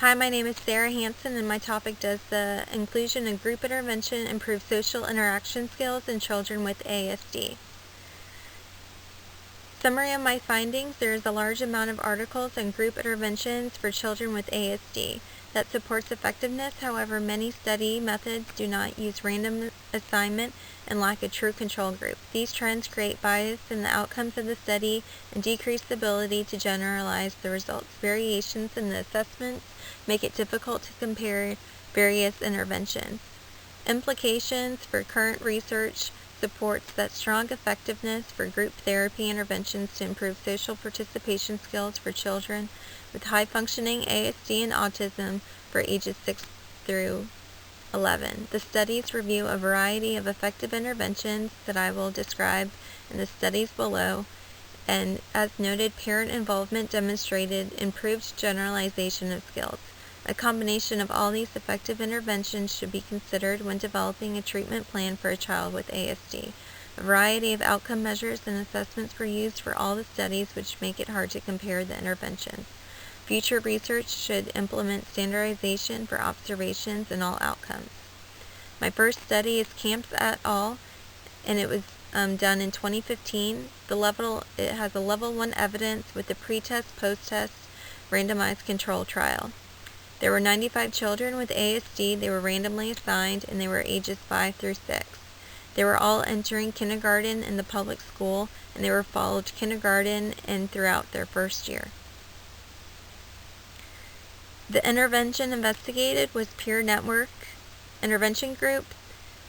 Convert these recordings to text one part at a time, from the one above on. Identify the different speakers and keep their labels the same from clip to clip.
Speaker 1: Hi, my name is Sarah Hansen, and my topic does the inclusion and group intervention improve social interaction skills in children with ASD. Summary of my findings: there is a large amount of articles on group interventions for children with ASD that supports effectiveness. However, many study methods do not use random assignment and lack a true control group. These trends create bias in the outcomes of the study and decrease the ability to generalize the results. Variations in the assessments make it difficult to compare various interventions. Implications for current research supports that strong effectiveness for group therapy interventions to improve social participation skills for children with high-functioning ASD and autism for ages 6 through 11. The studies review a variety of effective interventions that I will describe in the studies below, and as noted, parent involvement demonstrated improved generalization of skills. A combination of all these effective interventions should be considered when developing a treatment plan for a child with ASD. A variety of outcome measures and assessments were used for all the studies, which make it hard to compare the interventions. Future research should implement standardization for observations in all outcomes. My first study is Camps et al., and it was done in 2015. It has a level 1 evidence with a pre-test, post-test randomized control trial. There were 95 children with ASD. They were randomly assigned, and they were ages 5 through 6. They were all entering kindergarten in the public school, and they were followed kindergarten and throughout their first year. The intervention investigated was Peer Network Intervention Group.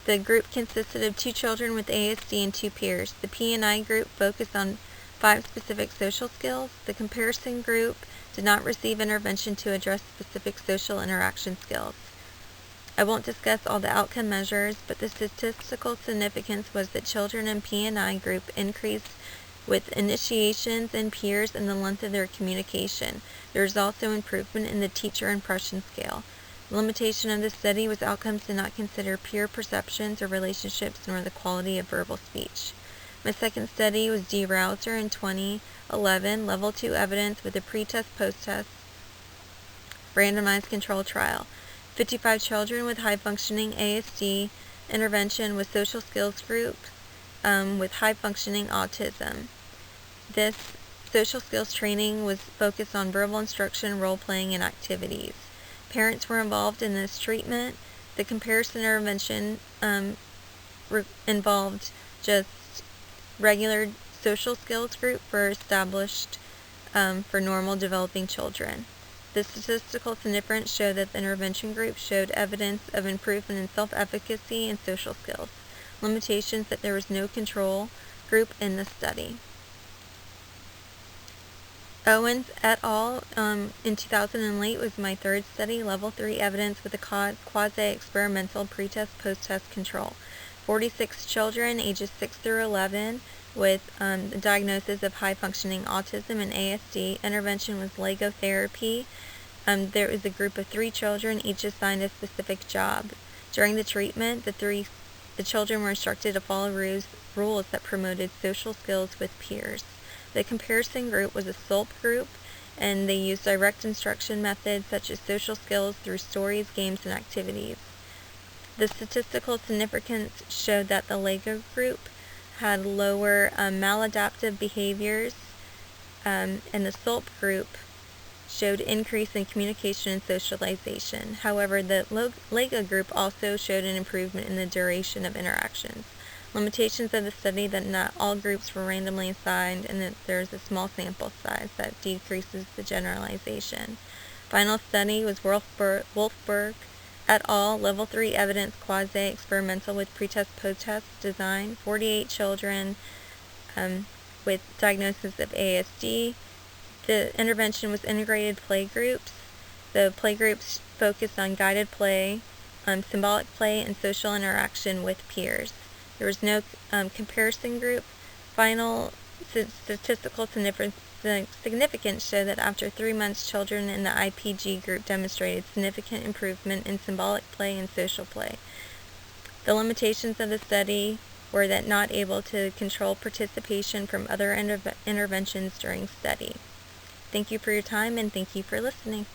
Speaker 1: The group consisted of 2 children with ASD and 2 peers. The P&I group focused on 5 specific social skills. The comparison group did not receive intervention to address specific social interaction skills. I won't discuss all the outcome measures, but the statistical significance was that children in P&I group increased with initiations in peers and the length of their communication. There was also improvement in the teacher impression scale. The limitation of the study was outcomes did not consider peer perceptions or relationships nor the quality of verbal speech. My second study was D. Rouser in 2011, level 2 evidence with a pre-test, post-test randomized control trial. 55 children with high-functioning ASD intervention with social skills group with high-functioning autism. This social skills training was focused on verbal instruction, role-playing, and activities. Parents were involved in this treatment. The comparison intervention involved just regular social skills group for established for normal developing children. The statistical significance showed that the intervention group showed evidence of improvement in self-efficacy and social skills. Limitations that there was no control group in the study. Owens et al. In 2008 was my third study, level 3 evidence with a quasi-experimental pre-test, post-test control. 46 children ages 6 through 11 with the diagnosis of high-functioning autism and ASD. Intervention was Lego therapy. There was a group of 3 children, each assigned a specific job. During the treatment, the children were instructed to follow rules that promoted social skills with peers. The comparison group was a SOLP group, and they used direct instruction methods such as social skills through stories, games, and activities. The statistical significance showed that the Lego group had lower maladaptive behaviors, and the SOLP group showed increase in communication and socialization. However, the Lego group also showed an improvement in the duration of interactions. Limitations of the study that not all groups were randomly assigned and that there is a small sample size that decreases the generalization. Final study was Wolfberg et al. Level 3 evidence quasi-experimental with pre-test, post-test design. 48 children with diagnosis of ASD. The intervention was integrated play groups. The play groups focused on guided play, symbolic play, and social interaction with peers. There was no comparison group. Final statistical significance showed that after 3 months, children in the IPG group demonstrated significant improvement in symbolic play and social play. The limitations of the study were that not able to control participation from other interventions during study. Thank you for your time, and thank you for listening.